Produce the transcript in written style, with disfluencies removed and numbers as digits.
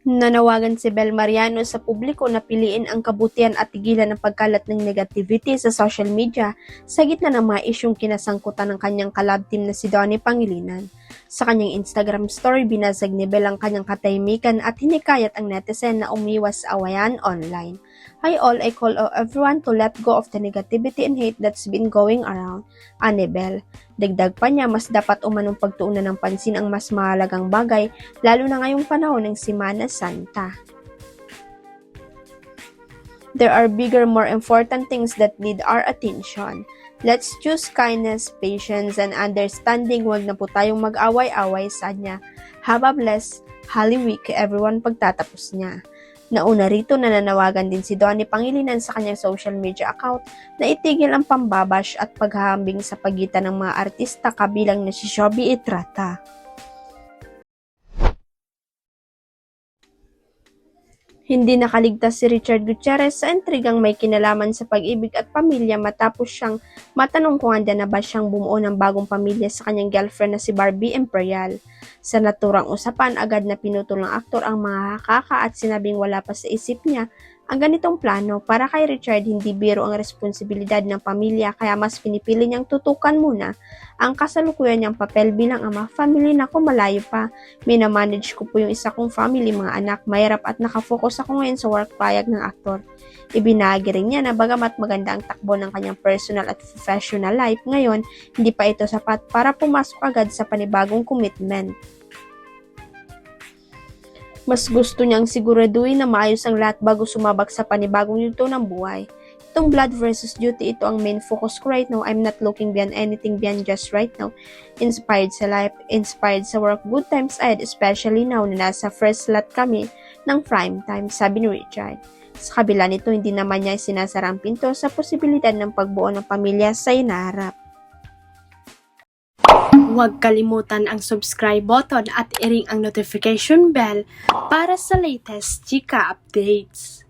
Nanawagan si Bel Mariano sa publiko na piliin ang kabutihan at tigilan ang pagkalat ng negativity sa social media sa gitna ng mga isyong kinasangkutan ng kanyang collab team na si Donnie Pangilinan. Sa kanyang Instagram story, binasag ni Bel ang kanyang katahimikan at hinikayat ang netizen na umiwas sa awayan online. Hi all, I call on everyone to let go of the negativity and hate that's been going around. Ani Bel. Dagdag pa niya, mas dapat umanong pagtuunan ng pansin ang mas mahalagang bagay, lalo na ngayong panahon ng Semana Santa. There are bigger, more important things that need our attention. Let's choose kindness, patience, and understanding. Huwag na po tayong mag-away-away sa niya. Have a blessed Holy Week, everyone, pagtatapos niya. Nauna rito, nananawagan din si Donnie Pangilinan sa kanyang social media account na itigil ang pambabash at paghahambing sa pagitan ng mga artista kabilang na si Shobi Etrata. Hindi nakaligtas si Richard Gutierrez sa intrigang may kinalaman sa pag-ibig at pamilya matapos siyang matanong kung handa na ba siyang bumuo ng bagong pamilya sa kanyang girlfriend na si Barbie Imperial. Sa naturang usapan, agad na pinutol ng aktor ang mga hakaka at sinabing wala pa sa isip niya ang ganitong plano. Para kay Richard, hindi biro ang responsibilidad ng pamilya kaya mas pinipili niyang tutukan muna ang kasalukuyan niyang papel bilang ama. Family na ko, malayo pa. Minamanage ko po yung isa kong family, mga anak. Mahirap at nakafocus ako ngayon sa work, payag ng aktor. Ibinahagi rin niya na bagamat maganda ang takbo ng kanyang personal at professional life ngayon, hindi pa ito sapat para pumasok agad sa panibagong commitment. Mas gusto niyang siguraduhin na maayos ang lahat bago sumabak sa panibagong yugto ng buhay. Itong Blood versus Duty, ito ang main focus ko right now. I'm not looking beyond anything beyond just right now. Inspired sa life, inspired sa work, good times ahead, especially now na nasa first slot kami ng prime time, sabi ni Richard. Sa kabila nito, hindi naman niya sinasara ang pinto sa posibilidad ng pagbuo ng pamilya sa inaharap. Huwag kalimutan ang subscribe button at i-ring ang notification bell para sa latest chika updates.